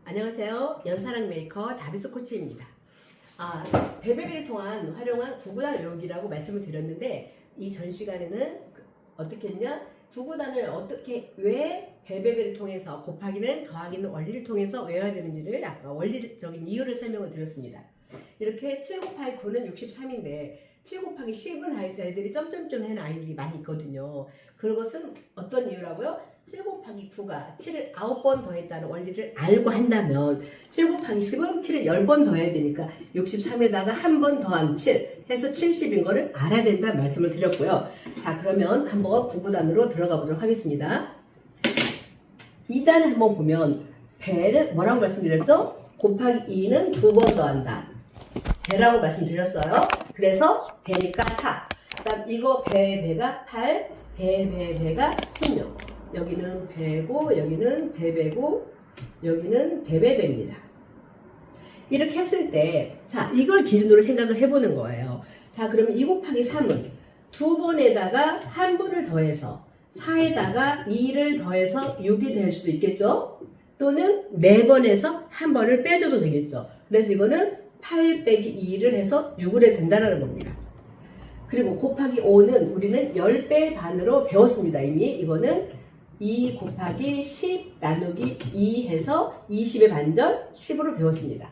안녕하세요. 연사랑 메이커 다비스 코치입니다. 베베베를 통한 활용한 구구단 외우기라고 말씀을 드렸는데 이 전 시간에는 어떻게 했냐? 구구단을 어떻게 왜 베베베를 통해서 곱하기는 더하기는 원리를 통해서 외워야 되는지를 아까 원리적인 이유를 설명을 드렸습니다. 이렇게 7 곱하기 9는 63인데 7 곱하기 10은 아이들이 점점점 하는 아이들이 많이 있거든요. 그것은 어떤 이유라고요? 7 곱하기 9가 7을 9번 더했다는 원리를 알고 한다면 7 곱하기 10은 7을 10번 더해야 되니까 63에다가 한 번 더한 7 해서 70인 거를 알아야 된다는 말씀을 드렸고요. 자, 그러면 한번 구구단으로 들어가 보도록 하겠습니다. 2단을 한번 보면 배를 뭐라고 말씀드렸죠? 곱하기 2는 2번 더한다. 배라고 말씀드렸어요. 그래서 배니까 4. 그다음 이거 배가 8, 배가 16. 여기는 배고 여기는 배배고 여기는 배배배입니다. 이렇게 했을 때 자, 이걸 기준으로 생각을 해보는 거예요. 자, 그러면 2 곱하기 3은 두 번에다가 한 번을 더해서 4에다가 2를 더해서 6이 될 수도 있겠죠? 또는 4번에서 한 번을 빼줘도 되겠죠? 그래서 이거는 8 빼기 2를 해서 6을 해도 된다는 겁니다. 그리고 곱하기 5는 우리는 10배 반으로 배웠습니다. 이미 이거는 2 곱하기 10 나누기 2 해서 20의 반절 10으로 배웠습니다.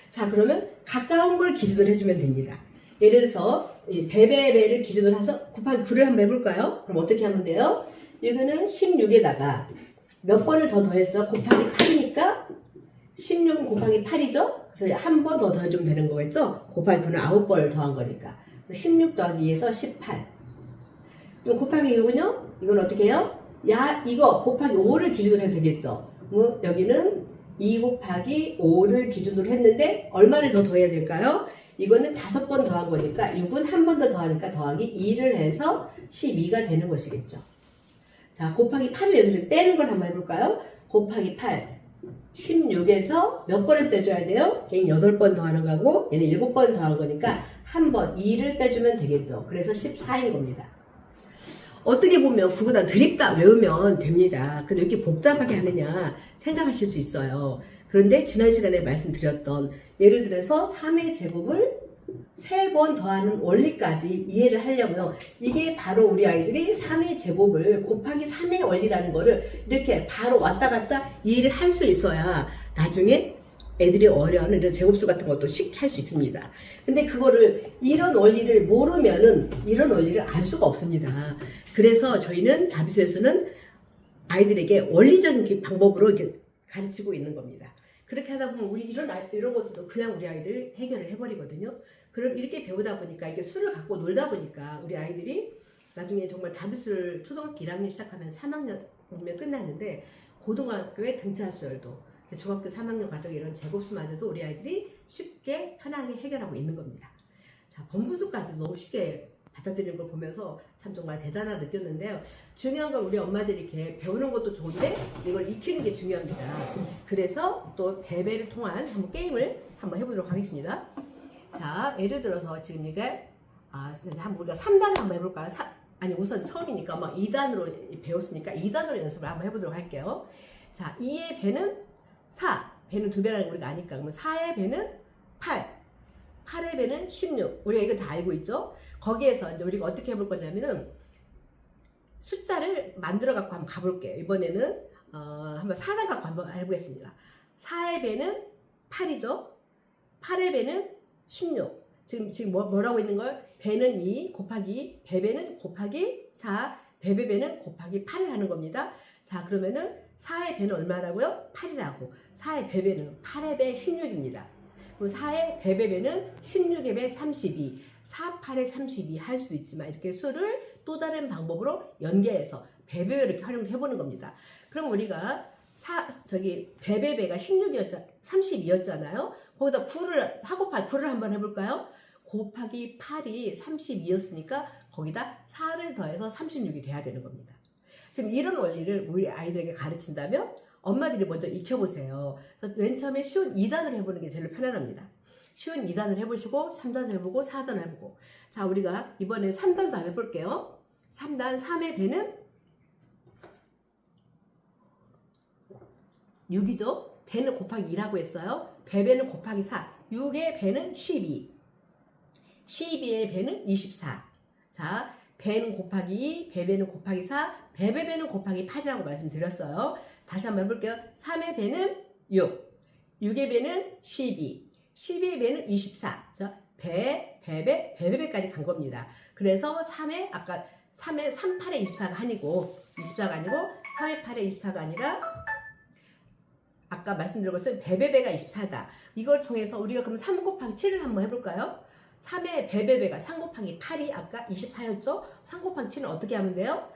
자, 그러면 가까운 걸 기준으로 해주면 됩니다. 예를 들어서 배배배를 기준으로 해서 곱하기 9를 한번 해볼까요? 그럼 어떻게 하면 돼요? 이거는 16에다가 몇 번을 더 더해서 곱하기 8이니까 16은 곱하기 8이죠? 그래서 한 번 더 더해주면 되는 거겠죠? 곱하기 9는 9번을 더한 거니까 16 더하기 2에서 18. 그럼 곱하기 6은요? 이건 어떻게 해요? 이거 곱하기 5를 기준으로 해도 되겠죠? 여기는 2 곱하기 5를 기준으로 했는데 얼마를 더 더해야 될까요? 이거는 5번 더한 거니까 6은 한 번 더 더하니까 더하기 2를 해서 12가 되는 것이겠죠. 자, 곱하기 8을 여기서 빼는 걸 한번 해볼까요? 곱하기 8 16에서 몇 번을 빼줘야 돼요? 얘는 8번 더하는 거고 얘는 7번 더한 거니까 한 번 2를 빼주면 되겠죠. 그래서 14인 겁니다. 어떻게 보면 구구단 드립다 외우면 됩니다. 근데 왜 이렇게 복잡하게 하느냐 생각하실 수 있어요. 그런데 지난 시간에 말씀드렸던 예를 들어서 3의 제곱을 3번 더하는 원리까지 이해를 하려면 이게 바로 우리 아이들이 3의 제곱을 곱하기 3의 원리라는 거를 이렇게 바로 왔다 갔다 이해를 할 수 있어야 나중에 애들이 어려워하는 이런 제곱수 같은 것도 쉽게 할 수 있습니다. 근데 그거를 이런 원리를 모르면은 이런 원리를 알 수가 없습니다. 그래서 저희는 다비스에서는 아이들에게 원리적인 방법으로 이렇게 가르치고 있는 겁니다. 그렇게 하다 보면 우리 이런 것들도 그냥 우리 아이들 해결을 해버리거든요. 그럼 이렇게 배우다 보니까 이게 수를 갖고 놀다 보니까 우리 아이들이 나중에 정말 다비스를 초등학교 1학년 시작하면 3학년이면 끝났는데 고등학교에 등차 수열도 중학교 3학년 과정 이런 제곱수마저도 우리 아이들이 쉽게 편하게 해결하고 있는 겁니다. 자, 번분수까지 너무 쉽게 받아들이는 걸 보면서 참 정말 대단하다 느꼈는데요. 중요한 건 우리 엄마들이 이렇게 배우는 것도 좋은데 이걸 익히는 게 중요합니다. 그래서 또 배배를 통한 한번 게임을 한번 해보도록 하겠습니다. 자, 예를 들어서 지금 이게 한번 우리가 3단을 한번 해볼까요? 아니 우선 처음이니까 막 2단으로 배웠으니까 2단으로 연습을 한번 해보도록 할게요. 자, 2의 배는 4, 배는 2배라는 걸 우리가 아니까 그러면 4의 배는 8, 8의 배는 16. 우리가 이거 다 알고 있죠? 거기에서 이제 우리가 어떻게 해볼 거냐면은 숫자를 만들어 갖고 한번 가볼게요. 이번에는 한번 4단 갖고 한번 해보겠습니다. 4의 배는 8이죠? 8의 배는 16. 지금 뭐라고 있는 걸? 배는 2 곱하기 배배는 곱하기 4, 배배배는 곱하기 8을 하는 겁니다. 자, 그러면은 4의 배는 얼마라고요? 8이라고. 4의 배배는 8의 배 16입니다. 그럼 4의 배배배는 16의 배 32. 4, 8의 32 할 수도 있지만 이렇게 수를 또 다른 방법으로 연계해서 배배를 이렇게 활용해 보는 겁니다. 그럼 우리가 배배배가 32였잖아요. 거기다 9를 4 곱하기 9를 한번 해볼까요? 곱하기 8이 32였으니까 거기다 4를 더해서 36이 돼야 되는 겁니다. 지금 이런 원리를 우리 아이들에게 가르친다면 엄마들이 먼저 익혀보세요. 그래서 맨 처음에 쉬운 2단을 해보는 게 제일 편안합니다. 쉬운 2단을 해보시고 3단을 해보고 4단을 해보고 자, 우리가 이번에 3단도 한번 해볼게요. 3단 3의 배는 6이죠? 배는 곱하기 2라고 했어요. 배배는 곱하기 4. 6의 배는 12. 12의 배는 24. 자, 배는 곱하기 2, 배배는 곱하기 4, 배배배는 곱하기 8이라고 말씀드렸어요. 다시 한번 해볼게요. 3의 배는 6, 6의 배는 12, 12의 배는 24. 자, 배배, 배배배까지 간 겁니다. 그래서 3의, 아까 3의 3, 8의 24가 아니고, 24가 아니고, 3의 8의 24가 아니라, 아까 말씀드린 것처럼 배배배가 24다. 이걸 통해서 우리가 그럼 3 곱하기 7을 한번 해볼까요? 3의 배배배가 3 곱하기 8이 아까 24였죠? 3 곱하기 7은 어떻게 하면 돼요?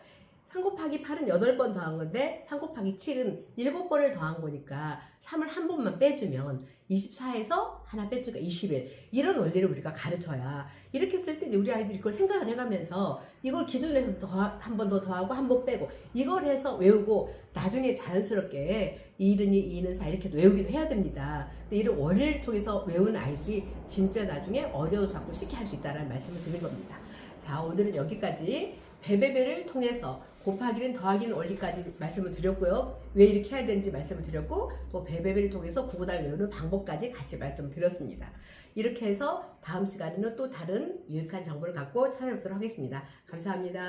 3 곱하기 8은 8번 더한 건데 3 곱하기 7은 7번을 더한 거니까 3을 한 번만 빼주면 24에서 하나 빼주니까 21. 이런 원리를 우리가 가르쳐야 이렇게 했을 때 우리 아이들이 그걸 생각을 해가면서 이걸 기준에서 한 번 더 더하고 한 번 빼고 이걸 해서 외우고 나중에 자연스럽게 2는 2는 4 이렇게 외우기도 해야 됩니다. 근데 이런 원리를 통해서 외우는 아이들이 진짜 나중에 어려운 수학도 쉽게 할 수 있다는 말씀을 드린 겁니다. 자, 오늘은 여기까지 배배배를 통해서 곱하기는 더하기는 원리까지 말씀을 드렸고요. 왜 이렇게 해야 되는지 말씀을 드렸고 또 배배배를 통해서 구구단을 외우는 방법까지 같이 말씀을 드렸습니다. 이렇게 해서 다음 시간에는 또 다른 유익한 정보를 갖고 찾아뵙도록 하겠습니다. 감사합니다.